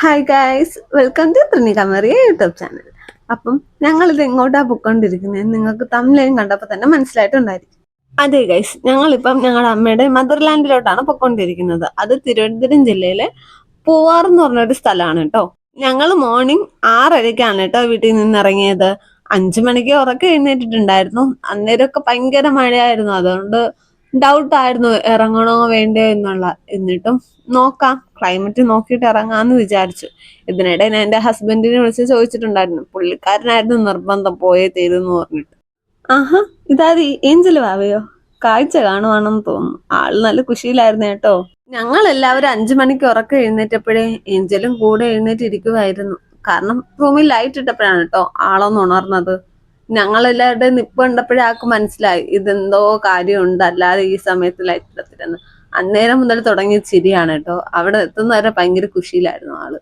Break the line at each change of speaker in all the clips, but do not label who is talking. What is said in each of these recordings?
Hi guys, welcome to ത്രിനികമറിയ YouTube channel. അപ്പം ഞങ്ങളിത് എങ്ങോട്ടാ പൊയ്ക്കൊണ്ടിരിക്കുന്നത് നിങ്ങൾക്ക് തമിഴിലും കണ്ടപ്പോൾ തന്നെ മനസ്സിലായിട്ടുണ്ടായിരിക്കും. അതെ ഗൈസ്, ഞങ്ങളിപ്പം ഞങ്ങളുടെ അമ്മയുടെ മദർലാൻഡിലോട്ടാണ് പൊയ്ക്കൊണ്ടിരിക്കുന്നത്. അത് തിരുവനന്തപുരം ജില്ലയിലെ പൂവാർ എന്ന് പറഞ്ഞൊരു സ്ഥലമാണ് കേട്ടോ. ഞങ്ങൾ മോർണിംഗ് 6:30-ക്കാണ് കേട്ടോ വീട്ടിൽ നിന്ന് ഇറങ്ങിയത്. 5 മണിക്ക് ഉറക്കം എഴുന്നേറ്റിട്ടുണ്ടായിരുന്നു. അന്നേരമൊക്കെ ഭയങ്കര മഴയായിരുന്നു, അതുകൊണ്ട് ഡൗട്ടായിരുന്നു ഇറങ്ങണോ വേണ്ടയോ എന്നുള്ള. എന്നിട്ടും നോക്കാം, ക്ലൈമറ്റ് നോക്കിയിട്ട് ഇറങ്ങാന്ന് വിചാരിച്ചു. ഇതിനിടെ ഞാൻ എന്റെ ഹസ്ബൻഡിനെ വിളിച്ച് ചോദിച്ചിട്ടുണ്ടായിരുന്നു. പുള്ളിക്കാരനായിരുന്നു നിർബന്ധം, പോയേ തീരുന്ന് പറഞ്ഞിട്ട്. ആഹാ, ഇതാത് ഏഞ്ചല് വാവയോ? കാഴ്ച കാണുവാണെന്ന് തോന്നുന്നു. ആള് നല്ല കുശിയിലായിരുന്നു കേട്ടോ. ഞങ്ങൾ എല്ലാവരും 5 മണിക്ക് ഉറക്കം എഴുന്നേറ്റപ്പോഴേ ഏഞ്ചലും കൂടെ എഴുന്നേറ്റിരിക്കുമായിരുന്നു. കാരണം റൂമിൽ ലൈറ്റ് ഇട്ടപ്പോഴാണ് കേട്ടോ ആളൊന്ന് ഉണർന്നത്. ഞങ്ങളെല്ലാവരുടെ നിപ്പ് കണ്ടപ്പോഴേ ആൾക്ക് മനസ്സിലായി ഇതെന്തോ കാര്യമുണ്ട്, അല്ലാതെ ഈ സമയത്ത് ലൈറ്റ് ഇടത്തില്ലെന്ന്. അന്നേരം മുതൽ തുടങ്ങിയ ചിരിയാണ് കേട്ടോ. അവിടെ എത്തുന്നവരെ ഭയങ്കര കുശിയിലായിരുന്നു ആള്.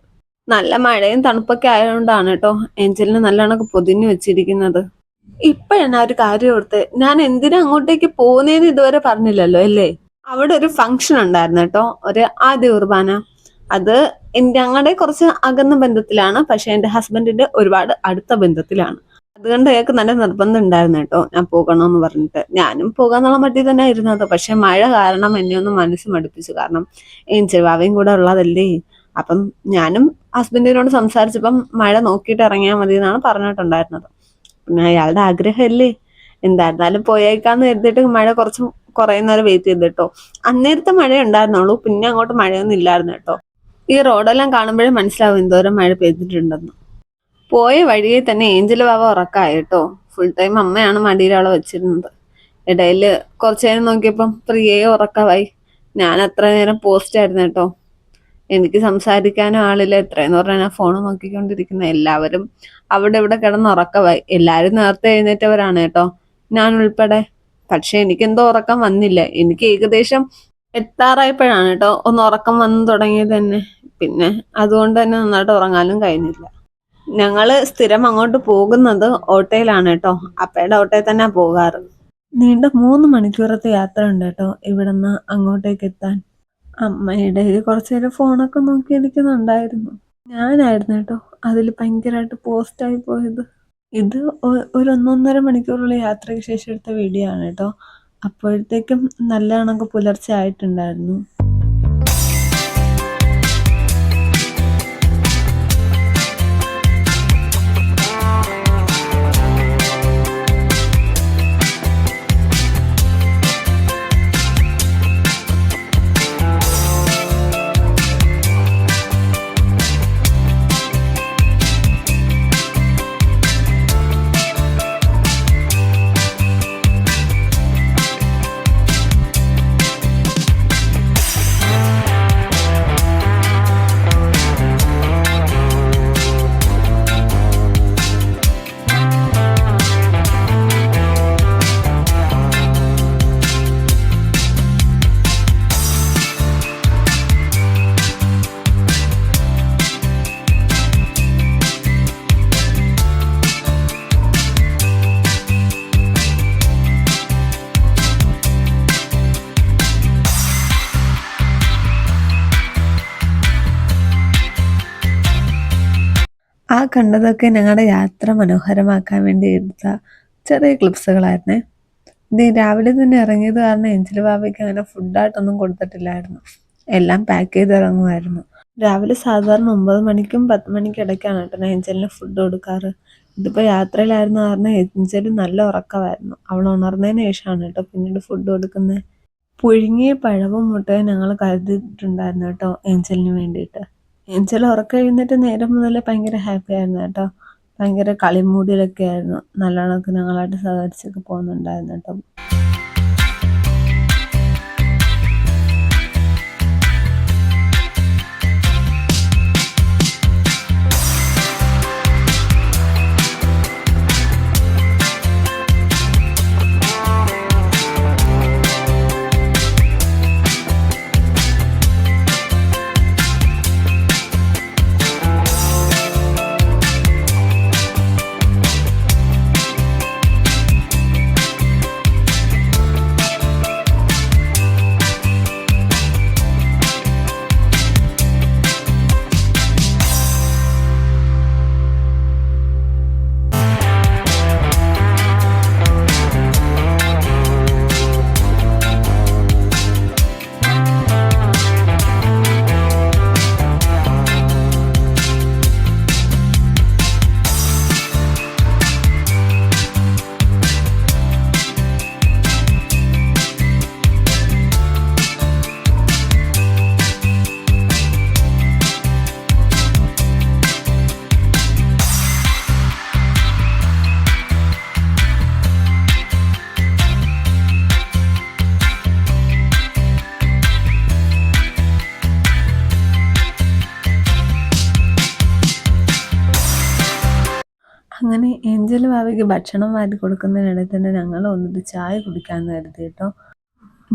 നല്ല മഴയും തണുപ്പൊക്കെ ആയതുകൊണ്ടാണ് കേട്ടോ ഏഞ്ചലിനെ നല്ലോണമൊക്കെ പൊതിഞ്ഞു വെച്ചിരിക്കുന്നത്. ഇപ്പഴാണ് ഒരു കാര്യം ഓർത്ത്, ഞാൻ എന്തിനാ അങ്ങോട്ടേക്ക് പോകുന്നേന്ന് ഇതുവരെ പറഞ്ഞില്ലല്ലോ അല്ലേ? അവിടെ ഒരു ഫംഗ്ഷൻ ഉണ്ടായിരുന്നു കേട്ടോ, ഒരു ആദ്യ കുർബാന. അത് ഞങ്ങളുടെ കുറച്ച് അകന്ന ബന്ധത്തിലാണ്, പക്ഷെ എന്റെ ഹസ്ബൻഡിന്റെ ഒരുപാട് അടുത്ത ബന്ധത്തിലാണ്. അതുകൊണ്ട് അയാൾക്ക് നല്ല നിർബന്ധം ഉണ്ടായിരുന്നു കേട്ടോ ഞാൻ പോകണമെന്ന് പറഞ്ഞിട്ട്. ഞാനും പോകാന്നുള്ള മട്ടിൽ തന്നെ ഇരുന്നത്. പക്ഷെ മഴ കാരണം എന്നെ ഒന്ന് മനസ്സ് മടുപ്പിച്ചു. കാരണം ഏഞ്ചൽ വാവയും കൂടെ ഉള്ളതല്ലേ. അപ്പം ഞാനും ഹസ്ബൻഡിനോട് സംസാരിച്ചപ്പം മഴ നോക്കിയിട്ട് ഇറങ്ങിയാൽ മതി എന്നാണ് പറഞ്ഞിട്ടുണ്ടായിരുന്നത്. പിന്നെ അയാളുടെ ആഗ്രഹമല്ലേ, എന്തായിരുന്നാലും പോയേക്കാന്ന് കരുതിയിട്ട് മഴ കുറച്ച് കുറയുന്നവരെ വെയിറ്റ് ചെയ്തിട്ടോ. അന്നേരത്തെ മഴ ഉണ്ടായിരുന്നുള്ളൂ, പിന്നെ അങ്ങോട്ട് മഴയൊന്നും ഇല്ലായിരുന്നു കേട്ടോ. ഈ റോഡെല്ലാം കാണുമ്പോഴേ മനസ്സിലാവും എന്തോരം മഴ പെയ്തിട്ടുണ്ടെന്ന്. പോയ വഴിയെ തന്നെ ഏഞ്ചൽ ബാബ ഉറക്കായി കേട്ടോ. ഫുൾ ടൈം അമ്മയാണ് മടിയിലവളെ വെച്ചിരുന്നത്. ഇടയില് കുറച്ചു നേരം നോക്കിയപ്പം പ്രിയയെ ഉറക്കമായി. ഞാൻ അത്ര നേരം പോസ്റ്റ് ആയിരുന്നു കേട്ടോ. എനിക്ക് സംസാരിക്കാനും ആളില്ല. എത്രയെന്ന് പറഞ്ഞാൽ ഞാൻ ഫോൺ നോക്കിക്കൊണ്ടിരിക്കുന്ന. എല്ലാവരും അവിടെ ഇവിടെ കിടന്ന് ഉറക്കമായി. എല്ലാവരും നേരത്തെ എഴുന്നേറ്റവരാണ് കേട്ടോ, ഞാൻ ഉൾപ്പെടെ. പക്ഷെ എനിക്കെന്തോ ഉറക്കം വന്നില്ല. എനിക്ക് ഏകദേശം എത്താറായപ്പോഴാണ് കേട്ടോ ഒന്ന് ഉറക്കം വന്നു തുടങ്ങിയത് തന്നെ. പിന്നെ അതുകൊണ്ട് തന്നെ നന്നായിട്ട് ഉറങ്ങാനും കഴിഞ്ഞില്ല. ഞങ്ങള് സ്ഥിരം അങ്ങോട്ട് പോകുന്നത് ഓട്ടോയിലാണ് കേട്ടോ. അപ്പയുടെ ഓട്ടോയിൽ തന്നെ പോകാറ്. നീണ്ട 3 മണിക്കൂറത്തെ യാത്ര ഉണ്ട് കേട്ടോ ഇവിടുന്ന് അങ്ങോട്ടേക്ക് എത്താൻ. അമ്മയുടെ കുറച്ചു നേരം ഫോണൊക്കെ നോക്കി ഇരിക്കുന്നുണ്ടായിരുന്നു. ഞാനായിരുന്നു കേട്ടോ അതിൽ ഭയങ്കരമായിട്ട് പോസ്റ്റായി പോയത്. ഇത് ഒരു 1.5 മണിക്കൂറുള്ള യാത്രയ്ക്ക് ശേഷം എടുത്ത വീഡിയോ ആണ് കേട്ടോ. അപ്പോഴത്തേക്കും നല്ല കണക്ക് പുലർച്ചെ ആയിട്ടുണ്ടായിരുന്നു. ആ കണ്ടതൊക്കെ ഞങ്ങളുടെ യാത്ര മനോഹരമാക്കാൻ വേണ്ടി എടുത്ത ചെറിയ ക്ലിപ്സുകളായിരുന്നേ. ഇത് രാവിലെ തന്നെ ഇറങ്ങിയത് കാരണം എഞ്ചൽ ബാബയ്ക്ക് അങ്ങനെ ഫുഡായിട്ടൊന്നും കൊടുത്തിട്ടില്ലായിരുന്നു. എല്ലാം പാക്ക് ചെയ്ത് ഇറങ്ങുമായിരുന്നു. രാവിലെ സാധാരണ 9 മണിക്കും 10 മണിക്കും ഇടയ്ക്കാണ് കേട്ടോ ഞാൻ എഞ്ചലിന് ഫുഡ് കൊടുക്കാറ്. ഇതിപ്പോൾ യാത്രയിലായിരുന്ന കാരണം എഞ്ചല് നല്ല ഉറക്കമായിരുന്നു. അവൾ ഉണർന്നതിന് ശേഷമാണ് കേട്ടോ പിന്നീട് ഫുഡ് കൊടുക്കുന്നത്. പുഴുങ്ങിയ പഴവും മുട്ടയും ഞങ്ങൾ കരുതിയിട്ടുണ്ടായിരുന്നു കേട്ടോ ഏഞ്ചലിന് വേണ്ടിയിട്ട്. ഏഞ്ചൽ ഉറക്കം എഴുന്നേറ്റ് നേരം മുതലേ ഭയങ്കര ഹാപ്പി ആയിരുന്നു കേട്ടോ. ഭയങ്കര കളിമൂടിയിലൊക്കെ ആയിരുന്നു. നല്ലോണമൊക്കെ ഞങ്ങളായിട്ട് സഹകരിച്ചൊക്കെ പോകുന്നുണ്ടായിരുന്നു കേട്ടോ. അങ്ങനെ ഏഞ്ചൽ ഭാവിക്ക് ഭക്ഷണം വാരി കൊടുക്കുന്നതിനിടയിൽ തന്നെ ഞങ്ങൾ വന്നിട്ട് ചായ കുടിക്കാമെന്ന് കരുതി കേട്ടോ.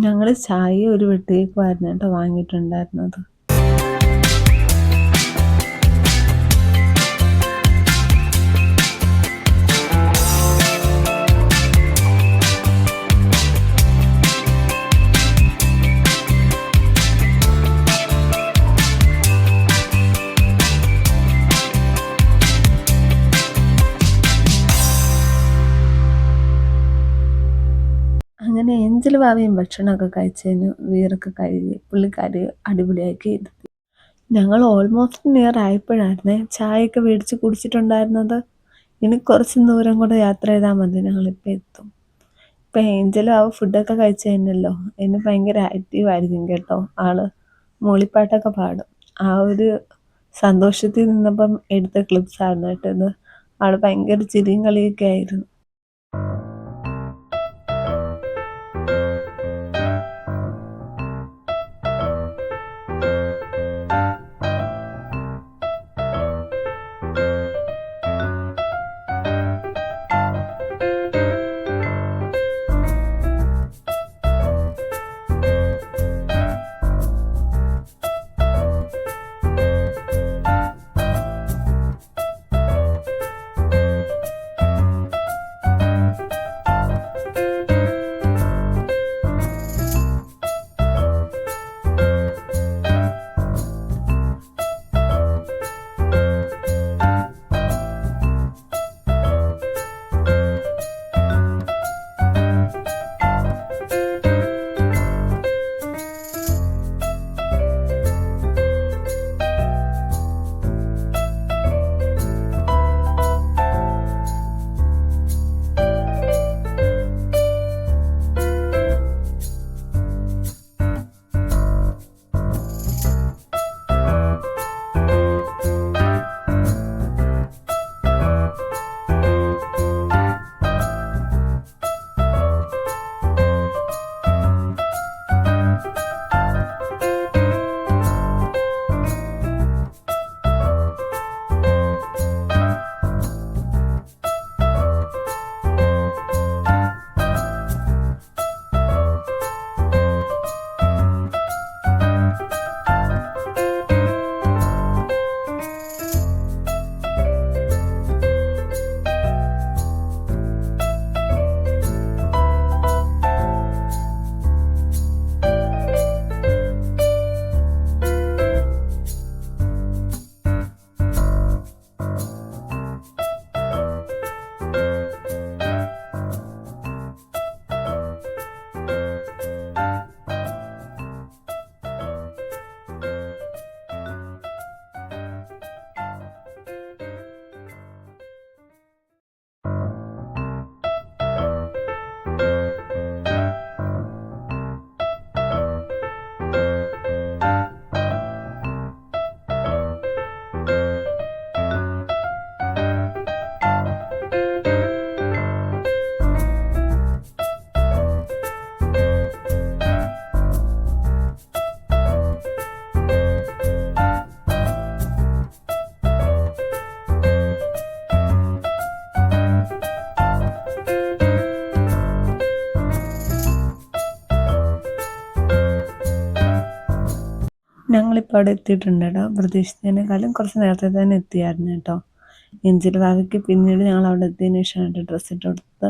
ഞങ്ങൾ ചായ ഒരു വെട്ടിയേക്കുമായിരുന്നു കേട്ടോ വാങ്ങിയിട്ടുണ്ടായിരുന്നത്. അങ്ങനെ ഏഞ്ചൽ ഭാവിയും ഭക്ഷണമൊക്കെ കഴിച്ചതിന് വീറൊക്കെ കഴുകി പുള്ളിക്കാരി അടിപൊളിയാക്കി ഇരുത്തി. ഞങ്ങൾ ഓൾമോസ്റ്റ് നിയർ ആയപ്പോഴായിരുന്നേ ചായയൊക്കെ മേടിച്ച് കുടിച്ചിട്ടുണ്ടായിരുന്നത്. ഇനി കുറച്ച് ദൂരം കൂടെ യാത്ര ചെയ്താൽ മതി, ഞങ്ങളിപ്പോൾ എത്തും. ഇപ്പം ഏഞ്ചലും ഫുഡൊക്കെ കഴിച്ച് കഴിഞ്ഞല്ലോ, ഇനി ഭയങ്കര ആക്റ്റീവായിരിക്കും കേട്ടോ. ആള് മൂളിപ്പാട്ടൊക്കെ പാടും. ആ ഒരു സന്തോഷത്തിൽ നിന്നപ്പം എടുത്ത ക്ലിപ്സ് ആയിരുന്നു കേട്ടോ ഇത്. ആള് ഭയങ്കര ചിരിയും കളിയൊക്കെ ആയിരുന്നു. ഞങ്ങളിപ്പോൾ അവിടെ എത്തിയിട്ടുണ്ട് കേട്ടോ. പ്രതീക്ഷിച്ചതിനേക്കാളും കുറച്ച് നേരത്തെ തന്നെ എത്തിയായിരുന്നു കേട്ടോ. എഞ്ചിൽ ഭാവിക്ക് പിന്നീട് ഞങ്ങൾ അവിടെ എത്തിയതിന് ശേഷമാണ് ഡ്രസ്സ് ഇട്ട് കൊടുത്തത്.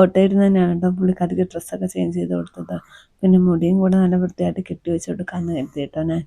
ഓട്ടോയിരുന്ന് തന്നെയാണ് കേട്ടോ പുള്ളിക്കാരിക്ക് ഡ്രസ്സൊക്കെ ചേഞ്ച് ചെയ്ത് കൊടുത്തത്. പിന്നെ മുടിയും കൂടെ നല്ല വൃത്തിയായിട്ട് കെട്ടി വെച്ച് കൊടുക്കാമെന്ന് കരുതി കേട്ടോ ഞാൻ.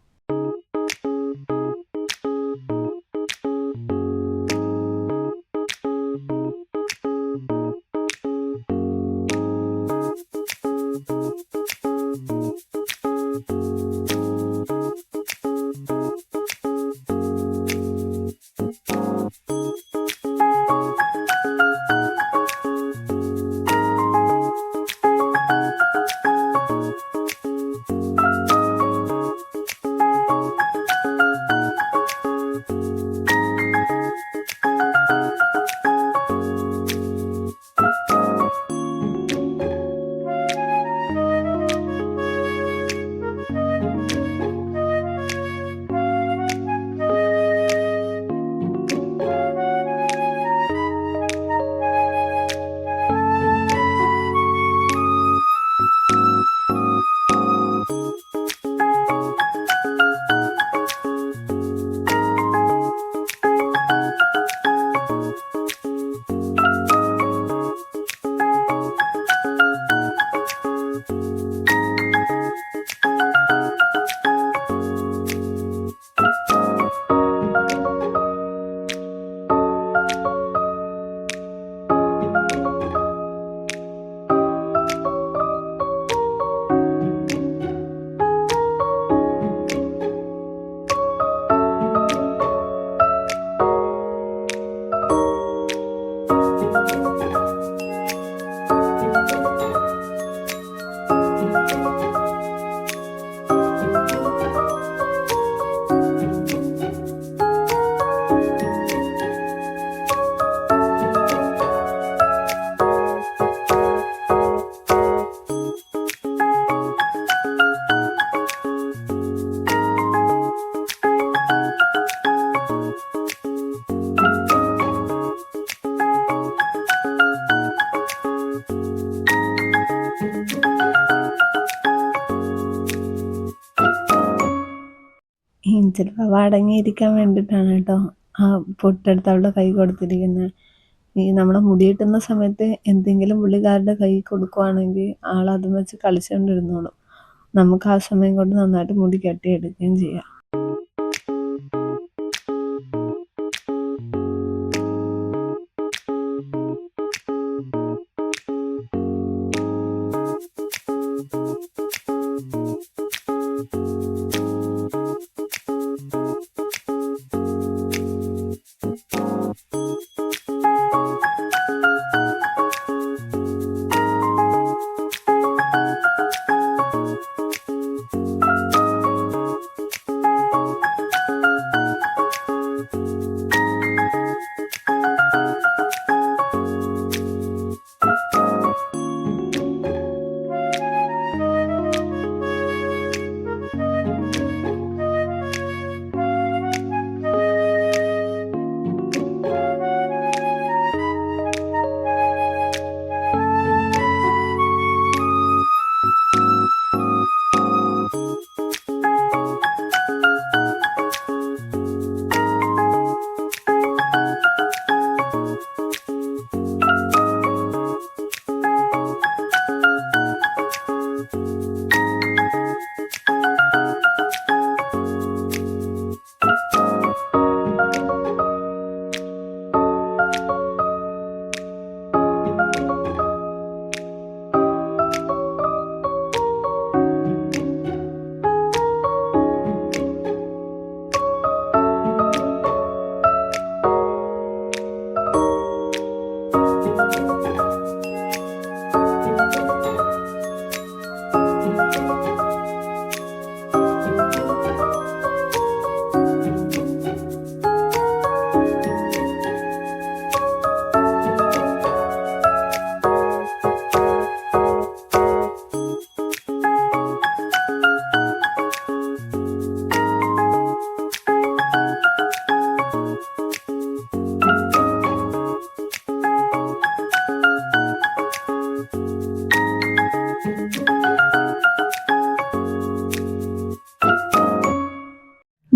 ഏഞ്ചൽ ബാബ അടങ്ങിയിരിക്കാൻ വേണ്ടിയിട്ടാണ് കേട്ടോ ആ പൊട്ടെടുത്ത് അവളുടെ കൈ കൊടുത്തിരിക്കുന്നത്. ഈ നമ്മളെ മുടിയിട്ടുന്ന സമയത്ത് എന്തെങ്കിലും പുള്ളിക്കാരുടെ കൈ കൊടുക്കുവാണെങ്കിൽ ആളതും വെച്ച് കളിച്ചുകൊണ്ടിരുന്നോളും. നമുക്ക് ആ സമയം കൊണ്ട് നന്നായിട്ട് മുടി കെട്ടിയെടുക്കുകയും ചെയ്യാം.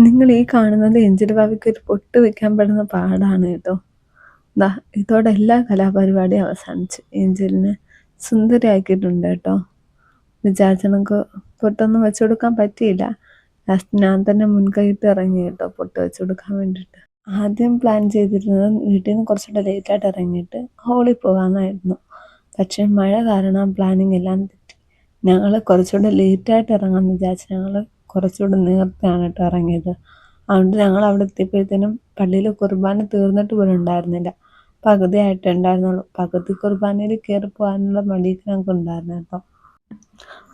നിങ്ങൾ ഈ കാണുന്നത് ഏഞ്ചൽ ബാബയ്ക്ക് ഒരു പൊട്ട് വെക്കാൻ പെടുന്ന പാടാണ് കേട്ടോ. ദാ ഇതോടെ എല്ലാ കലാപരിപാടിയും അവസാനിച്ചു. ഏഞ്ചലിനെ സുന്ദരിയാക്കിയിട്ടുണ്ട് കേട്ടോ. വിചാരിച്ച നമുക്ക് പൊട്ടൊന്നും വെച്ചു കൊടുക്കാൻ പറ്റിയില്ല. ലാസ്റ്റ് ഞാൻ തന്നെ മുൻകൈയിട്ട് ഇറങ്ങി കേട്ടോ പൊട്ട് വെച്ചു കൊടുക്കാൻ വേണ്ടിയിട്ട്. ആദ്യം പ്ലാൻ ചെയ്തിരുന്നത് വീട്ടിൽ നിന്ന് കുറച്ചുകൂടെ ലേറ്റായിട്ട് ഇറങ്ങിയിട്ട് ഹോളിൽ പോകാമെന്നായിരുന്നു. പക്ഷേ മഴ കാരണം പ്ലാനിങ് എല്ലാം തെറ്റി. ഞങ്ങൾ കുറച്ചുകൂടെ ലേറ്റായിട്ട് ഇറങ്ങാമെന്ന് വിചാരിച്ച് ഞങ്ങൾ കുറച്ചുകൂടെ നേരത്തെയാണ് കേട്ടോ ഇറങ്ങിയത്. അതുകൊണ്ട് ഞങ്ങൾ അവിടെ എത്തിയപ്പോഴത്തേനും പള്ളിയിൽ കുർബാന തീർന്നിട്ട് പോലും ഉണ്ടായിരുന്നില്ല. പകുതിയായിട്ടേ ഉണ്ടായിരുന്നുള്ളൂ. പകുതി കുർബാനയിൽ കയറി പോകാനുള്ള മടിയൊക്കെ ഞങ്ങൾക്ക് ഉണ്ടായിരുന്നു കേട്ടോ.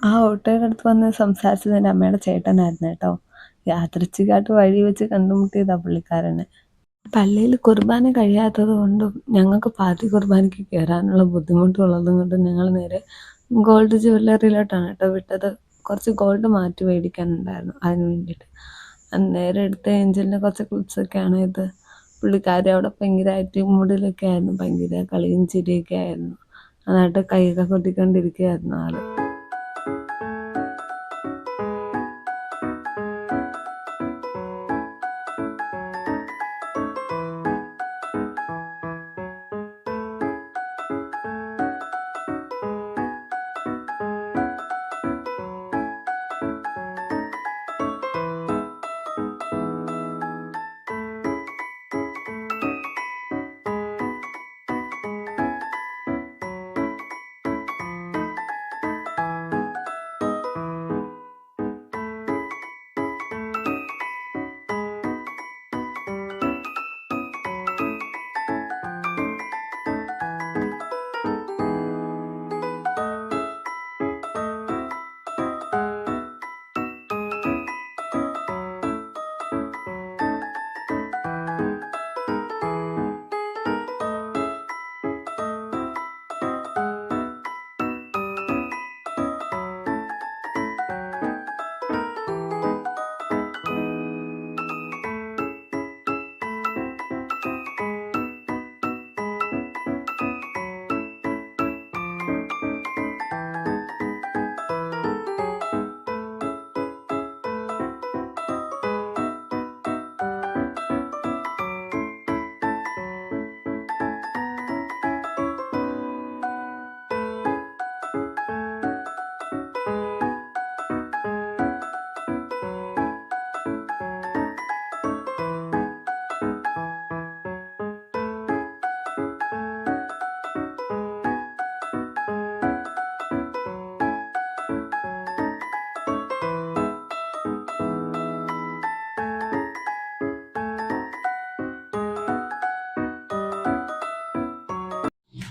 ആ ഓട്ടോയുടെ അടുത്ത് വന്ന് സംസാരിച്ചത് എൻ്റെ അമ്മയുടെ ചേട്ടനായിരുന്നു കേട്ടോ. യാദൃച്ഛികമായിട്ട് വഴി വെച്ച് കണ്ടുമുട്ടിയതാണ് പുള്ളിക്കാരനെ. പള്ളിയിൽ കുർബാന കഴിയാത്തത് കൊണ്ടും ഞങ്ങൾക്ക് പാതി കുർബാനയ്ക്ക് കയറാനുള്ള ബുദ്ധിമുട്ടുള്ളതും കൊണ്ടും ഞങ്ങൾ നേരെ ഗോൾഡ് ജ്വല്ലറിയിലോട്ടാണ് കേട്ടോ വിട്ടത്. കുറച്ച് ഗോൾഡ് മാറ്റി മേടിക്കാനുണ്ടായിരുന്നു, അതിന് വേണ്ടിയിട്ട്. നേരെ എടുത്ത ഏഞ്ചലിൻ്റെ കുറച്ച് ക്ലിപ്സൊക്കെയാണ് ഇത്. പുള്ളിക്കാരി അവിടെ ഭയങ്കരമായിട്ട് മൂഡിലൊക്കെ ആയിരുന്നു, ഭയങ്കര കളിയും ചിരിയൊക്കെ ആയിരുന്നു. നന്നായിട്ട് കൈയൊക്കെ കൊട്ടിക്കൊണ്ടിരിക്കുകയായിരുന്നു ആള്.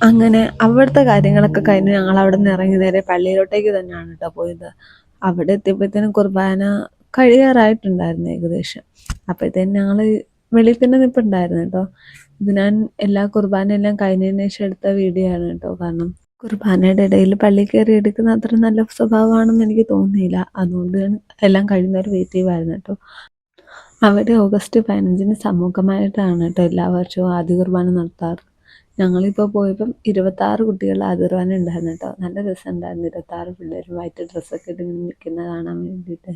അങ്ങനെ അവിടുത്തെ കാര്യങ്ങളൊക്കെ കഴിഞ്ഞ് ഞങ്ങൾ അവിടെ നിന്ന് ഇറങ്ങി നേരെ പള്ളിയിലോട്ടേക്ക് തന്നെയാണ് കേട്ടോ പോയത്. അവിടെ എത്തിയപ്പോഴത്തേനും കുർബാന കഴിയാറായിട്ടുണ്ടായിരുന്നു ഏകദേശം. അപ്പോഴത്തേനും ഞങ്ങൾ വെളിയിൽ തന്നെ നിൽപ്പുണ്ടായിരുന്നു കേട്ടോ. ഇത് ഞാൻ എല്ലാ കുർബാനയെല്ലാം കഴിഞ്ഞതിന് ശേഷം എടുത്ത വീഡിയോ ആണ് കേട്ടോ. കാരണം കുർബാനയുടെ ഇടയിൽ പള്ളി കയറി എടുക്കുന്ന അത്ര നല്ല സ്വഭാവമാണെന്ന് എനിക്ക് തോന്നിയില്ല. അതുകൊണ്ട് എല്ലാം കഴിയുന്നവർ വെയിറ്റ് ചെയ്യുമായിരുന്നു കേട്ടോ. അവിടെ ഓഗസ്റ്റ് 15-ന് സമൂഹമായിട്ടാണ് കേട്ടോ എല്ലാ വർഷവും ആദ്യ കുർബാന നടത്താറ്. ഞങ്ങളിപ്പോൾ പോയപ്പം 26 കുട്ടികൾ ആദ്യ കുർബാന ഉണ്ടായിരുന്നു കേട്ടോ. നല്ല രസമുണ്ടായിരുന്നു. 26 പിള്ളേരും വൈറ്റ് ഡ്രസ്സൊക്കെ ഇട്ട് ഇങ്ങനെ നിൽക്കുന്നത് കാണാൻ വേണ്ടിയിട്ട്.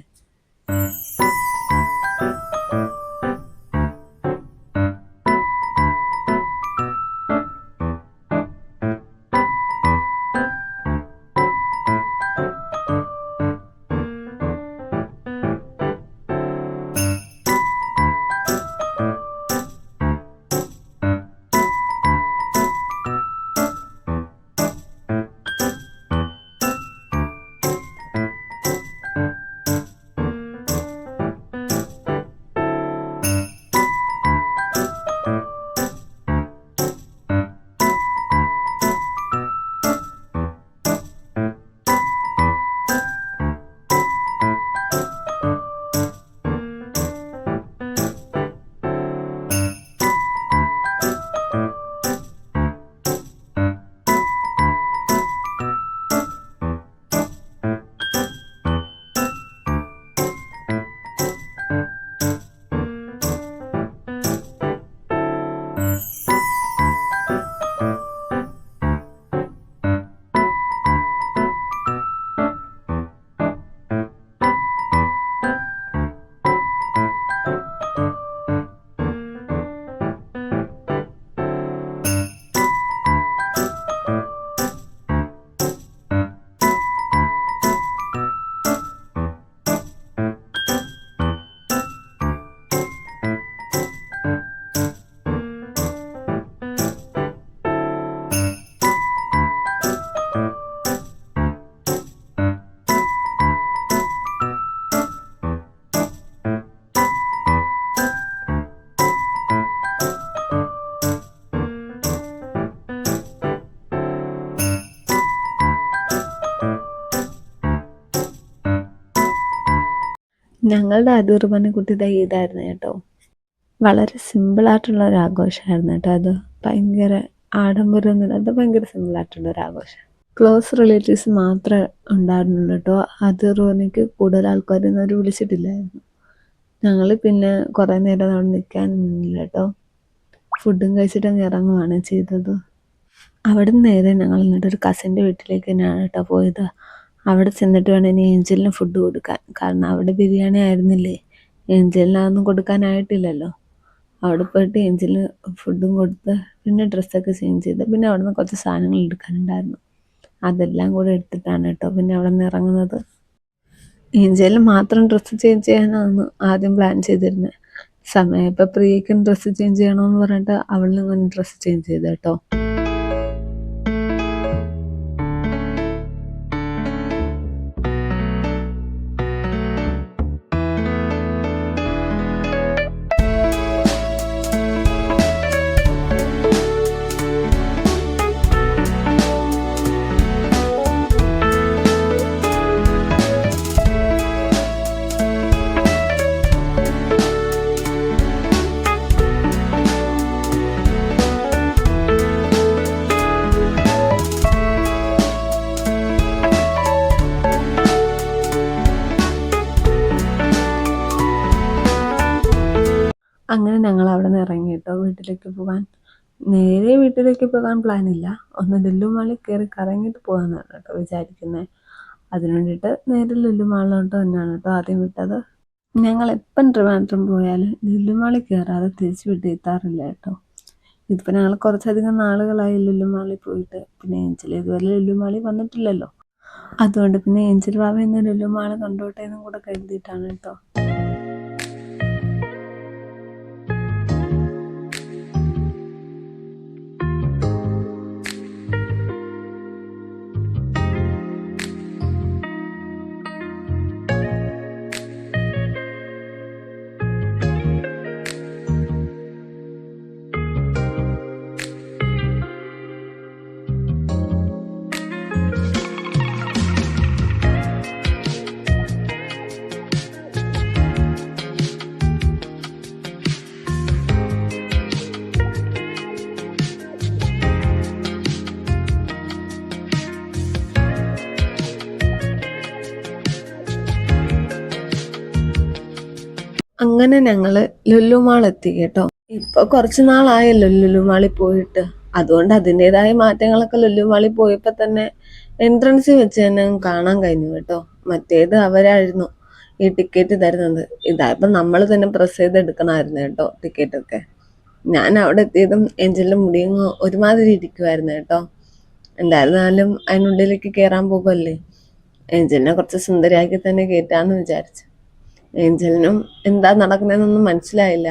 ഞങ്ങളുടെ ആദ്യ കുർബാന കുട്ടിയുടെ ഈദായിരുന്നു കേട്ടോ. വളരെ സിമ്പിളായിട്ടുള്ള ഒരു ആഘോഷമായിരുന്നു കേട്ടോ. അത് ഭയങ്കര ആഡംബരമൊന്നുമില്ല. അത് ഭയങ്കര സിമ്പിളായിട്ടുള്ള ഒരു ആഘോഷം. ക്ലോസ് റിലേറ്റീവ്സ് മാത്രമേ ഉണ്ടായിരുന്നുള്ളൂ കേട്ടോ. ആദ്യ കുർബാനയ്ക്ക് കൂടുതൽ ആൾക്കാരൊന്നും അവർ വിളിച്ചിട്ടില്ലായിരുന്നു. ഞങ്ങൾ പിന്നെ കുറേ നേരം അവിടെ നിൽക്കാൻ നിന്നില്ല കേട്ടോ. ഫുഡും കഴിച്ചിട്ട് അങ്ങ് ഇറങ്ങുകയാണ് ചെയ്തത്. അവിടെ നിന്ന് നേരെ ഞങ്ങൾ എന്നിട്ട് ഒരു കസിൻ്റെ വീട്ടിലേക്ക് തന്നെയാണ് കേട്ടോ പോയത്. അവിടെ ചെന്നിട്ട് വേണം ഇനി ഏഞ്ചലിന് ഫുഡ് കൊടുക്കാൻ. കാരണം അവിടെ ബിരിയാണി ആയിരുന്നില്ലേ, ഏഞ്ചലിന് അതൊന്നും കൊടുക്കാനായിട്ടില്ലല്ലോ. അവിടെ പോയിട്ട് ഏഞ്ചലിന് ഫുഡും കൊടുത്ത് പിന്നെ ഡ്രസ്സൊക്കെ ചേഞ്ച് ചെയ്ത് പിന്നെ അവിടെ നിന്ന് കുറച്ച് സാധനങ്ങൾ എടുക്കാനുണ്ടായിരുന്നു. അതെല്ലാം കൂടെ എടുത്തിട്ടാണ് കേട്ടോ പിന്നെ അവിടെ നിന്ന് ഇറങ്ങുന്നത്. ഏഞ്ചലിന് മാത്രം ഡ്രസ്സ് ചേഞ്ച് ചെയ്യാനാണ് ആദ്യം പ്ലാൻ ചെയ്തിരുന്നത്. സമയം ഇപ്പം പ്രിയയ്ക്കും ഡ്രസ്സ് ചേഞ്ച് ചെയ്യണമെന്ന് പറഞ്ഞിട്ട് അവളിനും ഡ്രസ്സ് ചേഞ്ച് ചെയ്ത് കേട്ടോ. അങ്ങനെ ഞങ്ങൾ അവിടെ നിന്ന് ഇറങ്ങി കേട്ടോ വീട്ടിലേക്ക് പോകാൻ. നേരെ വീട്ടിലേക്ക് പോകാൻ പ്ലാനില്ല, ഒന്ന് ലുലു മാളിൽ കയറി കറങ്ങിയിട്ട് പോകാമെന്നാണ് കേട്ടോ വിചാരിക്കുന്നത്. അതിന് വേണ്ടിയിട്ട് നേരെ ലുലു മാളിലോട്ട് തന്നെയാണ് കേട്ടോ ആദ്യം വിട്ടത്. ഞങ്ങൾ എപ്പം ട്രിവാൻഡ്രം പോയാലും ലുലു മാളിൽ കയറാതെ തിരിച്ച് വീട്ടിൽ എത്താറില്ല കേട്ടോ. ഇതിപ്പോൾ ഞങ്ങൾ കുറച്ചധികം നാളുകളായി ലുലു മാളിൽ പോയിട്ട്. പിന്നെ ഏഞ്ചൽ ഇതുവരെ ലുലു മാളിൽ വന്നിട്ടില്ലല്ലോ. അതുകൊണ്ട് പിന്നെ ഏഞ്ചൽ വാവ ഇന്ന് ലുലു മാള് കണ്ടോട്ടെ എന്നും കൂടെ കരുതിയിട്ടാണ് കേട്ടോ. അങ്ങനെ ഞങ്ങള് ലുലു മാൾ എത്തി കേട്ടോ. ഇപ്പൊ കുറച്ചു നാളായല്ലോ ലുലു മാളിൽ പോയിട്ട്. അതുകൊണ്ട് അതിൻ്റെതായ മാറ്റങ്ങളൊക്കെ ലുലു മാളിൽ പോയപ്പോ തന്നെ എൻട്രൻസിൽ വെച്ച് തന്നെ കാണാൻ കഴിഞ്ഞു കേട്ടോ. മറ്റേത് അവരായിരുന്നു ഈ ടിക്കറ്റ് തരുന്നത്. ഇതായപ്പോ നമ്മൾ തന്നെ പ്രസ് ചെയ്ത് എടുക്കണമായിരുന്നു കേട്ടോ ടിക്കറ്റ് ഒക്കെ. ഞാൻ അവിടെ എത്തിയതും ഏഞ്ചലിന്റെ മുടിയും ഒരുമാതിരി ഇരിക്കുമായിരുന്നു കേട്ടോ. എന്തായിരുന്നാലും അതിനുള്ളിലേക്ക് കയറാൻ പോകുമല്ലേ, ഏഞ്ചലിനെ കുറച്ച് സുന്ദരിയാക്കി തന്നെ കയറ്റാന്ന് വിചാരിച്ചു. ഏഞ്ചലിനും എന്താ നടക്കുന്നതെന്നൊന്നും മനസ്സിലായില്ല.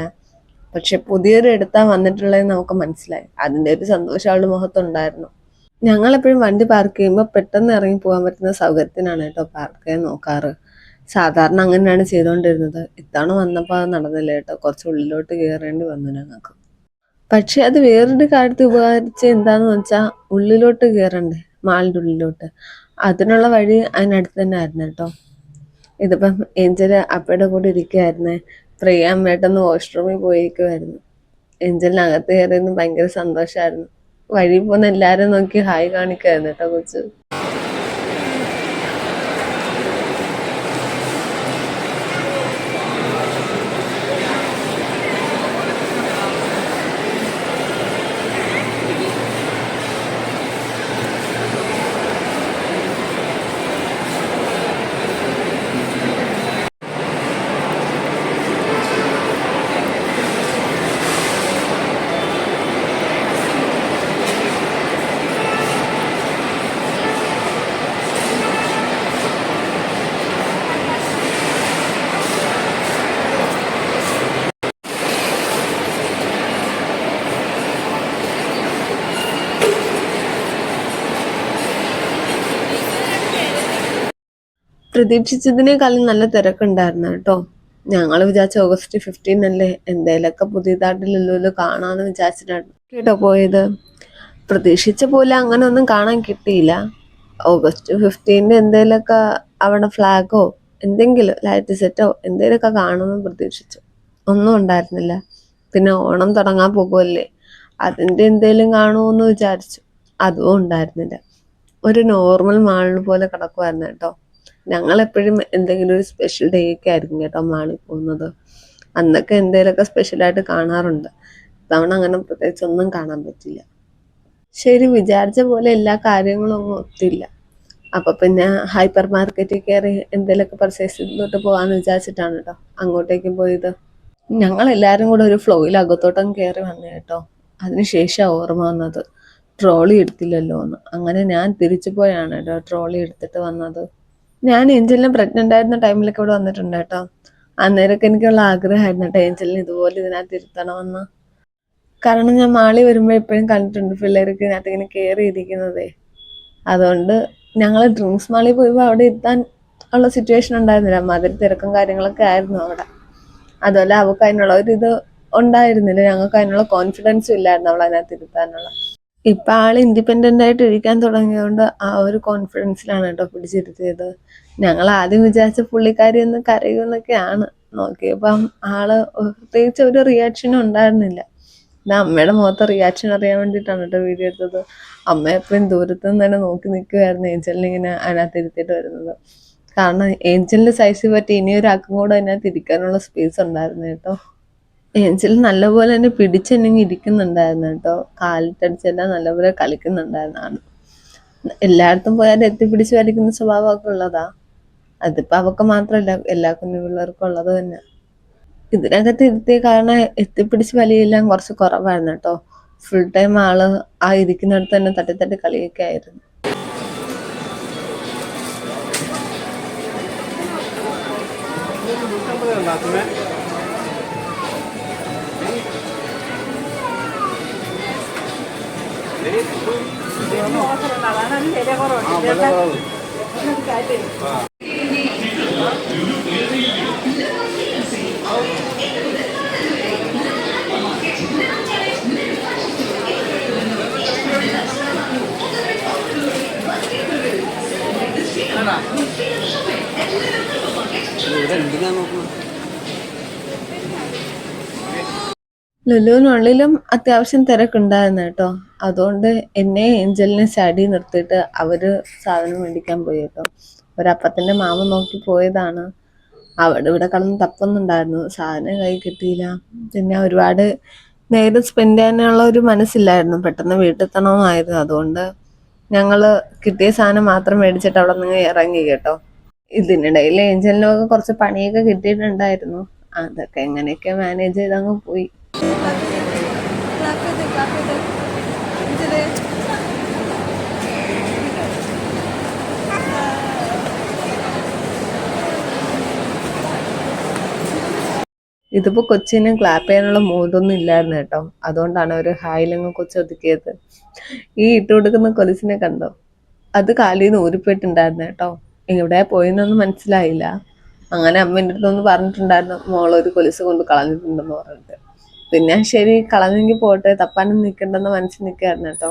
പക്ഷെ പുതിയൊരു എടുത്താ വന്നിട്ടുള്ളതെന്ന് നമുക്ക് മനസ്സിലായി. അതിന്റെ ഒരു സന്തോഷം അവളുടെ മുഖത്തുണ്ടായിരുന്നു. ഞങ്ങളെപ്പോഴും വണ്ടി പാർക്ക് ചെയ്യുമ്പോൾ പെട്ടെന്ന് ഇറങ്ങി പോകാൻ പറ്റുന്ന സൗകര്യത്തിനാണ് കേട്ടോ പാർക്ക് ചെയ്യാൻ നോക്കാറ്. സാധാരണ അങ്ങനെയാണ് ചെയ്തുകൊണ്ടിരുന്നത്. ഇത്തവണ വന്നപ്പോൾ അത് നടന്നില്ല കേട്ടോ. കുറച്ച് ഉള്ളിലോട്ട് കയറേണ്ടി വന്നു ഞങ്ങൾക്ക്. പക്ഷെ അത് വേറൊരു കാര്യത്തിൽ ഉപകരിച്ച് എന്താന്ന് വെച്ചാൽ ഉള്ളിലോട്ട് കയറണ്ടേ, മാളിൻ്റെ ഉള്ളിലോട്ട്. അതിനുള്ള വഴി അതിനടുത്ത് തന്നെ ആയിരുന്നു കേട്ടോ. ഇതിപ്പം ഏഞ്ചല് അപ്പയുടെ കൂടെ ഇരിക്കുമായിരുന്നേ. പ്രിയ അമ്മേട്ടൊന്ന് വാഷ്റൂമിൽ പോയിരിക്കുമായിരുന്നു. ഏഞ്ചലിനകത്ത് കയറിയെന്ന് ഭയങ്കര സന്തോഷമായിരുന്നു. വഴി പോകുന്ന എല്ലാരും നോക്കി ഹായ് കാണിക്കുമായിരുന്നു കേട്ടോ കൊച്ചു. പ്രതീക്ഷിച്ചതിനേക്കാളും നല്ല തിരക്കുണ്ടായിരുന്നു കേട്ടോ. ഞങ്ങൾ വിചാരിച്ച ഓഗസ്റ്റ് 15 അല്ലേ, എന്തേലൊക്കെ പുതിയതായിട്ട് ലുലുവിൽ കാണാന്ന് വിചാരിച്ചിട്ടാണ് കേട്ടോ പോയത്. പ്രതീക്ഷിച്ച പോലെ അങ്ങനെ ഒന്നും കാണാൻ കിട്ടിയില്ല. ഓഗസ്റ്റ് 15 എന്തേലൊക്കെ അവിടെ ഫ്ലാഗോ എന്തെങ്കിലും ലൈറ്റ് സെറ്റോ എന്തേലൊക്കെ കാണുമെന്ന് പ്രതീക്ഷിച്ചു. ഒന്നും ഉണ്ടായിരുന്നില്ല. പിന്നെ ഓണം തുടങ്ങാൻ പോകുമല്ലേ, അതിൻ്റെ എന്തേലും കാണുമെന്ന് വിചാരിച്ചു. അതും ഉണ്ടായിരുന്നില്ല. ഒരു നോർമൽ മാളിന് പോലെ കിടക്കുമായിരുന്നു കേട്ടോ. ഞങ്ങളെപ്പോഴും എന്തെങ്കിലും ഒരു സ്പെഷ്യൽ ഡേ ഒക്കെ ആയിരിക്കും കേട്ടോ മാളിൽ പോകുന്നത്. അന്നൊക്കെ എന്തെങ്കിലുമൊക്കെ സ്പെഷ്യലായിട്ട് കാണാറുണ്ട്. തവണ അങ്ങനെ പ്രത്യേകിച്ച് ഒന്നും കാണാൻ പറ്റില്ല. ശരി, വിചാരിച്ച പോലെ എല്ലാ കാര്യങ്ങളും ഒന്നും ഒത്തില്ല. അപ്പൊ പിന്നെ ഹൈപ്പർ മാർക്കറ്റിൽ കയറി എന്തെങ്കിലുമൊക്കെ പർച്ചേസ് ചെയ്തിട്ട് പോകാന്ന് വിചാരിച്ചിട്ടാണ് കേട്ടോ അങ്ങോട്ടേക്ക് പോയത്. ഞങ്ങൾ എല്ലാവരും കൂടെ ഒരു ഫ്ലോയിൽ അകത്തോട്ടം കയറി വന്നു കേട്ടോ. അതിനുശേഷം ഓർമ്മ വന്നത് ട്രോളി എടുത്തില്ലല്ലോ എന്ന്. അങ്ങനെ ഞാൻ തിരിച്ചു പോയാണ് കേട്ടോ ട്രോളി എടുത്തിട്ട് വന്നത്. ഞാൻ ഏഞ്ചലിനെ പ്രഗ്നന്റ് ആയിരുന്ന ടൈമിലൊക്കെ ഇവിടെ വന്നിട്ടുണ്ട് കേട്ടോ. അന്നേരമൊക്കെ എനിക്കുള്ള ആഗ്രഹമായിരുന്നു കേട്ടോ ഏഞ്ചലിനെ ഇതുപോലെ ഇതിനകത്ത് ഇരുത്തണമെന്ന്. കാരണം ഞാൻ മാളി വരുമ്പോൾ എപ്പോഴും കണ്ടിട്ടുണ്ട് പിള്ളേർക്ക് ഇതിനകത്ത് ഇങ്ങനെ കയറി ഇരിക്കുന്നതേ. അതുകൊണ്ട് ഞങ്ങൾ ഡ്രീംസ് മാളിൽ പോയപ്പോൾ അവിടെ ഇരുത്താൻ ഉള്ള സിറ്റുവേഷൻ ഉണ്ടായിരുന്നില്ല. മതിരി തിരക്കും കാര്യങ്ങളൊക്കെ ആയിരുന്നു അവിടെ. അതുപോലെ അവൾക്ക് അതിനുള്ള ഒരു ഇത് ഉണ്ടായിരുന്നില്ല. ഞങ്ങൾക്ക് അതിനുള്ള കോൺഫിഡൻസും ഇല്ലായിരുന്നു അവൾ അതിനകത്ത് ഇരുത്താനുള്ള. ഇപ്പൊ ആള് ഇൻഡിപെൻഡന്റ് ആയിട്ട് ഇരിക്കാൻ തുടങ്ങിയതുകൊണ്ട് ആ ഒരു കോൺഫിഡൻസിലാണ് കേട്ടോ പിടിച്ചിരുത്തിയത്. ഞങ്ങൾ ആദ്യം വിചാരിച്ച പുള്ളിക്കാരി ഒന്ന് കരയുമെന്നൊക്കെയാണ്. നോക്കിയപ്പം ആള് പ്രത്യേകിച്ച് ഒരു റിയാക്ഷനും ഉണ്ടായിരുന്നില്ല. ഇത് അമ്മയുടെ മുഖത്തെ റിയാക്ഷൻ അറിയാൻ വേണ്ടിയിട്ടാണ് കേട്ടോ വീഡിയോ എടുത്തത്. അമ്മ എപ്പോഴും ദൂരത്തു നിന്ന് തന്നെ നോക്കി നിൽക്കുമായിരുന്നു ഏഞ്ചലിനെ ഇങ്ങനെ അതിനകത്ത് ഇരുത്തിയിട്ട് വരുന്നത്. കാരണം ഏഞ്ചലിന്റെ സൈസ് പറ്റി ഇനിയൊരാൾക്കും കൂടെ അതിനകത്ത് ഇരിക്കാനുള്ള സ്പേസ് ഉണ്ടായിരുന്നു കേട്ടോ. ഏഞ്ചൽ നല്ലപോലെ തന്നെ പിടിച്ചെന്നെങ്കിൽ ഇരിക്കുന്നുണ്ടായിരുന്നു കേട്ടോ. കാലിട്ടടിച്ചെല്ലാം നല്ലപോലെ കളിക്കുന്നുണ്ടായിരുന്നു ആള്. എല്ലായിടത്തും പോയാൽ എത്തിപ്പിടിച്ച് വലിക്കുന്ന സ്വഭാവമൊക്കെ ഉള്ളതാ. അതിപ്പോ അവക്ക് മാത്രമല്ല, എല്ലാ കുഞ്ഞു പിള്ളേർക്കും ഉള്ളത് തന്നെ. ഇതിനകത്ത് ഇരുത്തിയ കാരണം എത്തിപ്പിടിച്ച് വലിയെല്ലാം കുറച്ച് കുറവായിരുന്നു കേട്ടോ. ഫുൾ ടൈം ആള് ആ ഇരിക്കുന്നിടത്ത് തന്നെ തട്ടി തട്ടി കളിയൊക്കെ ആയിരുന്നു. ലുലുവിനുള്ളിലും അത്യാവശ്യം തിരക്കുണ്ടായിരുന്നു കേട്ടോ. അതുകൊണ്ട് എന്നെ ഏഞ്ചലിനെ സ്റ്റഡി നിർത്തിയിട്ട് അവര് സാധനം മേടിക്കാൻ പോയി കേട്ടോ. ഒരപ്പത്തിന്റെ മാമ നോക്കി പോയതാണ്. അവിടെ ഇവിടെ കടന്ന് തപ്പുന്നുണ്ടായിരുന്നു, സാധനം കൈ കിട്ടിയില്ല. പിന്നെ ഒരുപാട് നേരം സ്പെൻഡ് ചെയ്യാനുള്ള ഒരു മനസ്സില്ലായിരുന്നു, പെട്ടെന്ന് വീട്ടിലെത്തണമെന്നായിരുന്നു. അതുകൊണ്ട് ഞങ്ങള് കിട്ടിയ സാധനം മാത്രം മേടിച്ചിട്ട് അവിടെ നിന്ന് ഇറങ്ങി കേട്ടോ. ഇതിനിടയിൽ ഏഞ്ചലിനൊക്കെ കുറച്ച് പണിയൊക്കെ കിട്ടിയിട്ടുണ്ടായിരുന്നു, അതൊക്കെ എങ്ങനെയൊക്കെ മാനേജ് ചെയ്തങ്ങ് പോയി. ഇതിപ്പോ കൊച്ചിനെ ക്ലാപ്പ് ചെയ്യാനുള്ള മൂഡൊന്നും ഇല്ലായിരുന്നു കേട്ടോ, അതുകൊണ്ടാണ് ഒരു ഹായിലങ്ങ് കൊച്ചു ഒതുക്കിയത്. ഈ ഇട്ട് കൊടുക്കുന്ന കൊലുസിനെ കണ്ടോ, അത് കാലിൽ നിന്ന് ഊരിപ്പോയിട്ടുണ്ടായിരുന്നു കേട്ടോ. എവിടെ പോയെന്നൊന്നും മനസ്സിലായില്ല. അങ്ങനെ അമ്മ എൻ്റെ അടുത്തൊന്ന് പറഞ്ഞിട്ടുണ്ടായിരുന്നു, മോളൊരു കൊലുസ് കൊണ്ട് കളഞ്ഞിട്ടുണ്ടെന്ന് പറഞ്ഞിട്ട്. പിന്നെ ശരി, കളഞ്ഞെങ്കിൽ പോട്ടെ, തപ്പാനൊന്നും നിൽക്കണ്ടെന്ന് മനസ്സിൽ നിൽക്കുകയായിരുന്നു കേട്ടോ.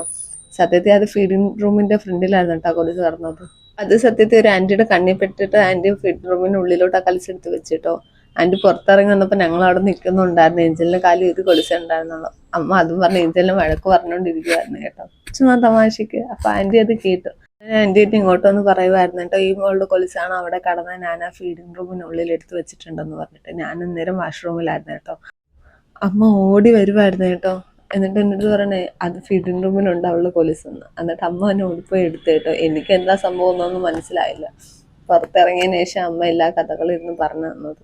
സത്യത്തിൽ അത് ഫീഡിങ് റൂമിന്റെ ഫ്രണ്ടിലായിരുന്നു കേട്ടോ കൊലുസ് കിടന്നത്. അത് സത്യത്തിൽ ഒരു ആന്റിയുടെ കണ്ണിൽ പെട്ടിട്ട് ആന്റി ഫീഡിങ് റൂമിന് ഉള്ളിലോട്ട് ആ കളിച്ചെടുത്ത് വെച്ചിട്ടോ. ആന്റി പുറത്തിറങ്ങി വന്നപ്പോൾ ഞങ്ങൾ അവിടെ നിൽക്കുന്നുണ്ടായിരുന്നു. ഏഞ്ചലിന്റെ കാലിൽ ഇത് കൊലുസുണ്ടായിരുന്നുള്ളൂ. അമ്മ അതും പറഞ്ഞ് ഏഞ്ചലിനെ വഴക്ക് പറഞ്ഞുകൊണ്ടിരിക്കുവായിരുന്നു കേട്ടോ, ചുമ്മാ തമാശക്ക്. അപ്പൊ ആന്റി അത് കേട്ടു. ആന്റിയിട്ട് ഇങ്ങോട്ടൊന്ന് പറയുമായിരുന്നു കേട്ടോ, ഈ മോളുടെ കൊലുസാണ് അവിടെ കടന്നാൽ ഞാൻ ആ ഫീഡിങ് റൂമിനുള്ളിൽ എടുത്ത് വെച്ചിട്ടുണ്ടെന്ന് പറഞ്ഞിട്ട്. ഞാൻ അന്നേരം വാഷ്റൂമിലായിരുന്നു കേട്ടോ. അമ്മ ഓടി വരുമായിരുന്നു കേട്ടോ. എന്നിട്ട് എന്നിട്ട് പറയണേ, അത് ഫീഡിങ് റൂമിലുണ്ട് അവളുടെ കൊലുസെന്ന്. എന്നിട്ട് അമ്മ എന്നെ ഓടിപ്പോയി എടുത്തു കേട്ടോ. എനിക്ക് എന്താ സംഭവം എന്നൊന്നും മനസ്സിലായില്ല. പുറത്തിറങ്ങിയതിന് ശേഷം അമ്മ എല്ലാ കഥകളും ഇരുന്ന് പറഞ്ഞു തന്നത്.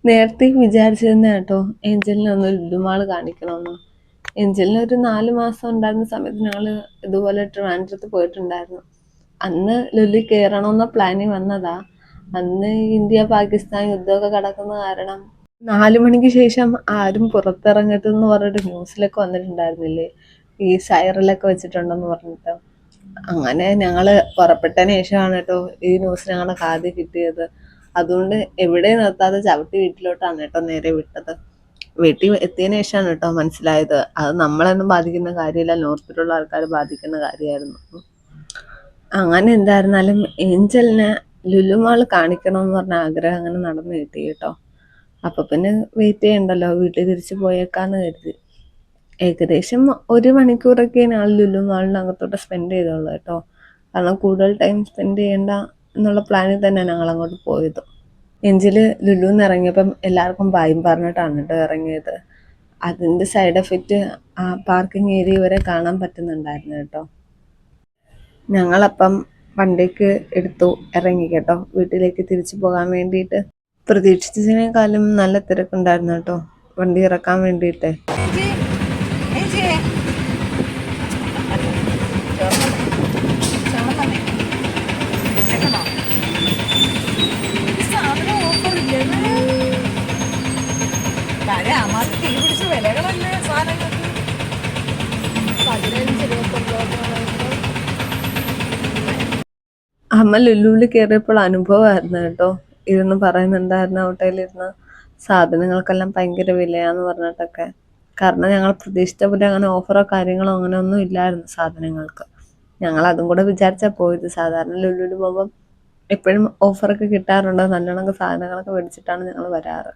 നേരത്തെ വിചാരിച്ചിരുന്ന കേട്ടോ ഏഞ്ചലിനെ ഒന്ന് ലുലുമാള് കാണിക്കണമെന്ന്. ഏഞ്ചലിന് ഒരു 4 മാസം ഉണ്ടായിരുന്ന സമയത്ത് ഞങ്ങൾ ഇതുപോലെ ട്രിവാൻഡ്രത്ത് പോയിട്ടുണ്ടായിരുന്നു. അന്ന് ലുലു കയറണമെന്ന പ്ലാനിങ് വന്നതാ. അന്ന് ഇന്ത്യ പാകിസ്ഥാൻ യുദ്ധമൊക്കെ കിടക്കുന്ന കാരണം 4 മണിക്ക് ശേഷം ആരും പുറത്തിറങ്ങരുതെന്ന് പറഞ്ഞിട്ട് ന്യൂസിലൊക്കെ വന്നിട്ടുണ്ടായിരുന്നില്ലേ, ഈ സൈറലൊക്കെ വെച്ചിട്ടുണ്ടെന്ന് പറഞ്ഞിട്ട്. അങ്ങനെ ഞങ്ങള് പുറപ്പെട്ടതിന് ശേഷമാണ് കേട്ടോ ഈ ന്യൂസ് ഞങ്ങളുടെ കാതിൽ കിട്ടിയത്. അതുകൊണ്ട് എവിടെ നിർത്താതെ ചവിട്ടി വീട്ടിലോട്ടാണ് കേട്ടോ നേരെ വിട്ടത്. വീട്ടിൽ എത്തിയതിനു ശേഷമാണ് കേട്ടോ മനസ്സിലായത്, അത് നമ്മളെയൊന്നും ബാധിക്കുന്ന കാര്യമില്ല, നോർത്തിലുള്ള ആൾക്കാരെ ബാധിക്കുന്ന കാര്യമായിരുന്നു. അങ്ങനെ എന്തായിരുന്നാലും ഏഞ്ചലിനെ ലുലുമാള് കാണിക്കണമെന്ന് പറഞ്ഞ ആഗ്രഹം അങ്ങനെ നടന്നു കിട്ടി കേട്ടോ. അപ്പൊ പിന്നെ വെയിറ്റ് ചെയ്യണ്ടല്ലോ, വീട്ടിൽ തിരിച്ചു പോയേക്കാന്ന് കരുതി. ഏകദേശം 1 മണിക്കൂറൊക്കെ ഞങ്ങൾ ലുലുമാളിനകത്തോട്ട് സ്പെൻഡ് ചെയ്തോളൂ കേട്ടോ. കാരണം കൂടുതൽ ടൈം സ്പെൻഡ് ചെയ്യണ്ട എന്നുള്ള പ്ലാനിൽ തന്നെ ഞങ്ങൾ അങ്ങോട്ട് പോയത്. എഞ്ചില് ലുലുന്ന് ഇറങ്ങിയപ്പം എല്ലാവർക്കും ബായും പറഞ്ഞിട്ടാണ് കേട്ടോ ഇറങ്ങിയത്. അതിൻ്റെ സൈഡ് എഫക്റ്റ് ആ പാർക്കിംഗ് ഏരിയ വരെ കാണാൻ പറ്റുന്നുണ്ടായിരുന്നു കേട്ടോ. ഞങ്ങളപ്പം വണ്ടിക്ക് എടുത്തു ഇറങ്ങി കേട്ടോ, വീട്ടിലേക്ക് തിരിച്ചു പോകാൻ വേണ്ടിയിട്ട്. പ്രതീക്ഷിച്ചതിനേക്കാളും നല്ല തിരക്കുണ്ടായിരുന്നു കേട്ടോ വണ്ടി ഇറക്കാൻ വേണ്ടിയിട്ട്. അമ്മ ലുലുവിൽ കയറിയപ്പോൾ അനുഭവമായിരുന്നു കേട്ടോ. ഇരുന്ന് പറയുന്നുണ്ടായിരുന്നു ഹോട്ടലിലിരുന്ന് സാധനങ്ങൾക്കെല്ലാം ഭയങ്കര വിലയാന്ന് പറഞ്ഞിട്ടൊക്കെ. കാരണം ഞങ്ങൾ പ്രതീക്ഷിച്ച പോലെ അങ്ങനെ ഓഫറോ കാര്യങ്ങളോ അങ്ങനെ ഒന്നും ഇല്ലായിരുന്നു സാധനങ്ങൾക്ക്. ഞങ്ങൾ അതും കൂടെ വിചാരിച്ചാൽ പോയത്. സാധാരണ ലുലുവിൽ പോകുമ്പം എപ്പോഴും ഓഫറൊക്കെ കിട്ടാറുണ്ട്, നല്ലോണം സാധനങ്ങളൊക്കെ മേടിച്ചിട്ടാണ് ഞങ്ങൾ വരാറ്.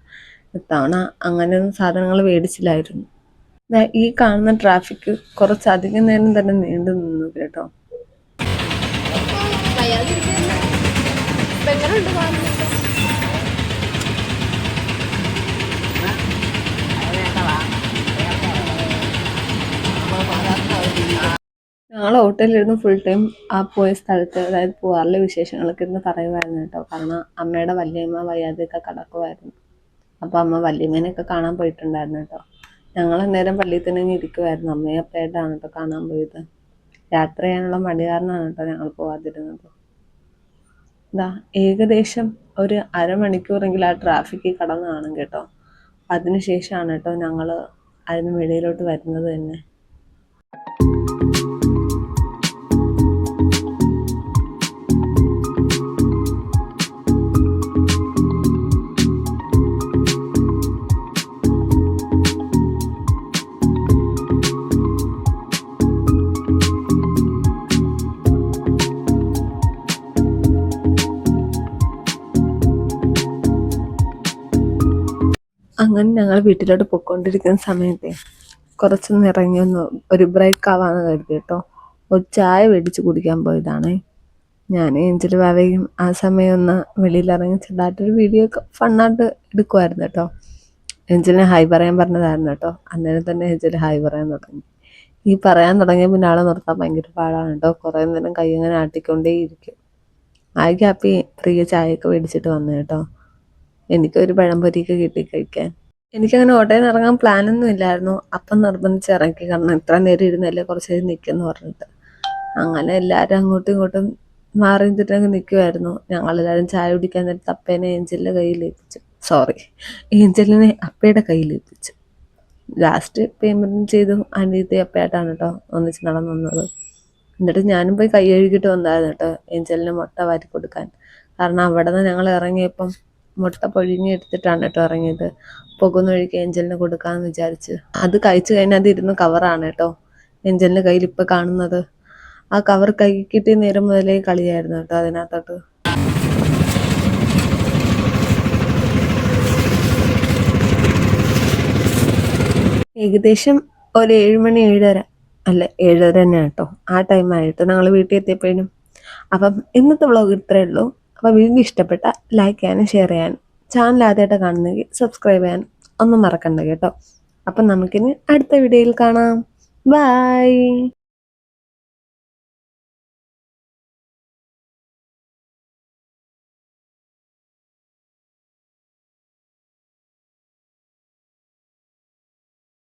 ഇത്തവണ അങ്ങനെയൊന്നും സാധനങ്ങൾ മേടിച്ചില്ലായിരുന്നു. ഈ കാണുന്ന ട്രാഫിക് കുറച്ചധികം നേരം തന്നെ നീണ്ടു നിന്നു കേട്ടോ. ഞങ്ങൾ ഹോട്ടലിലിരുന്ന് ഫുൾ ടൈം ആ പോയ സ്ഥലത്ത്, അതായത് പൂവാറിലെ വിശേഷങ്ങളൊക്കെ ഇരുന്ന് പറയുമായിരുന്നു കേട്ടോ. കാരണം അമ്മയുടെ വല്യമ്മ വയ്യാതെയൊക്കെ കിടക്കുമായിരുന്നു. അപ്പോൾ അമ്മ വല്യമ്മേനെയൊക്കെ കാണാൻ പോയിട്ടുണ്ടായിരുന്നു കേട്ടോ. ഞങ്ങൾ അന്നേരം പള്ളിയിൽ തന്നെ ഇരിക്കുമായിരുന്നു. അമ്മയും അപ്പയായിട്ടാണ് കേട്ടോ കാണാൻ പോയത്. യാത്ര ചെയ്യാനുള്ള മടി കാരണമാണ് കേട്ടോ ഞങ്ങൾ പോകാതിരുന്നത്. ഏകദേശം ഒരു അരമണിക്കൂറെങ്കിലും ആ ട്രാഫിക്കിൽ കടന്ന് കാണും കേട്ടോ. അതിനുശേഷമാണ് കേട്ടോ ഞങ്ങൾ അതിന് വെളിയിലോട്ട് വരുന്നത് തന്നെ. അങ്ങനെ ഞങ്ങൾ വീട്ടിലോട്ട് പൊയ്ക്കൊണ്ടിരിക്കുന്ന സമയത്തെ കുറച്ചൊന്ന് ഇറങ്ങി ഒന്ന് ഒരു ബ്രേക്ക് ആവാന്ന് കരുതി കേട്ടോ ഒരു ചായ മേടിച്ച് കുടിക്കാൻ പോയതാണേ. ഞാൻ ഏഞ്ചൽ ബാവയും ആ സമയം ഒന്ന് വെളിയിലിറങ്ങി ചെറുതായിട്ടൊരു വീഡിയോ ഒക്കെ ഫണ്ണായിട്ട് എടുക്കുമായിരുന്നു കേട്ടോ. ഏഞ്ചലിനെ ഹായ് പറയാൻ പറഞ്ഞതായിരുന്നു കേട്ടോ. അന്നേരം തന്നെ ഏഞ്ചൽ ഹായ് പറയാൻ തുടങ്ങി. ഈ പറയാൻ തുടങ്ങിയ പിന്നെ ആളെ നിർത്താൻ ഭയങ്കര പാടാണ് കേട്ടോ. കുറേ നേരം കൈ ഇങ്ങനെ ആട്ടിക്കൊണ്ടേയിരിക്കും. ആ ഗ്യാപ്പിൽ പ്രിയ ചായയൊക്കെ മേടിച്ചിട്ട് വന്നു കേട്ടോ. എനിക്കൊരു പഴംപൊരിയൊക്കെ കിട്ടി കഴിക്കാൻ. എനിക്കങ്ങനെ ഓട്ടോയിൽ നിന്ന് ഇറങ്ങാൻ പ്ലാനൊന്നും ഇല്ലായിരുന്നു. അപ്പം നിർബന്ധിച്ച് ഇറക്കി, കാരണം ഇത്ര നേരം ഇരുന്നല്ലേ കുറച്ച് നേരം നിൽക്കുമെന്ന് പറഞ്ഞിട്ട്. അങ്ങനെ എല്ലാവരും അങ്ങോട്ടും ഇങ്ങോട്ടും മാറി നിന്നിട്ടൊക്കെ നിൽക്കുമായിരുന്നു. ഞങ്ങളെല്ലാവരും ചായ കുടിക്കാൻ നേരത്ത് അപ്പേനെ ഏഞ്ചലിൻ്റെ കയ്യിൽ ഏൽപ്പിച്ചു. സോറി, ഏഞ്ചലിനെ അപ്പയുടെ കയ്യിൽ ഏൽപ്പിച്ചു. ലാസ്റ്റ് പേയ്മെൻറ്റ് ചെയ്തു അനിയത്തി അപ്പയായിട്ടാണ് കേട്ടോ ഒന്നിച്ച് നടന്നു വന്നത്. എന്നിട്ട് ഞാനും പോയി കൈ കഴുകിയിട്ട് വന്നായിരുന്നു കേട്ടോ ഏഞ്ചലിന് മുട്ട വാരി കൊടുക്കാൻ. കാരണം അവിടെ നിന്ന് ഞങ്ങൾ ഇറങ്ങിയപ്പം മുട്ട പൊഴിഞ്ഞ് എടുത്തിട്ടാണ് കേട്ടോ ഇറങ്ങിയത്. പോകുന്ന വഴിക്ക് ഏഞ്ചലിന് കൊടുക്കാമെന്ന് വിചാരിച്ച്. അത് കഴിച്ചു കഴിഞ്ഞാൽ അത് ഇരുന്ന് കവറാണ് കേട്ടോ ഏഞ്ചലിൻ്റെ കയ്യിൽ ഇപ്പം കാണുന്നത്. ആ കവർ കൈ കിട്ടിയ നേരം മുതലേ കളിയായിരുന്നു കേട്ടോ അതിനകത്തോട്ട്. ഏകദേശം ഒരു 7 മണി 7:30 അല്ല 7:30 തന്നെ കേട്ടോ ആ ടൈമായിട്ട് ഞങ്ങൾ വീട്ടിൽ എത്തിയപ്പോഴും. അപ്പം ഇന്നത്തെ വ്ളോഗ് ഇത്രയേ ഉള്ളൂ. അപ്പം വീണ്ടും ഇഷ്ടപ്പെട്ട ലൈക്ക് ചെയ്യാനും ഷെയർ ചെയ്യാനും, ചാനൽ ആദ്യമായിട്ട് കാണുന്നെങ്കിൽ സബ്സ്ക്രൈബ് ചെയ്യാനും ഒന്നും മറക്കണ്ട കേട്ടോ. അപ്പം നമുക്കിനി അടുത്ത വീഡിയോയിൽ കാണാം. ബൈ.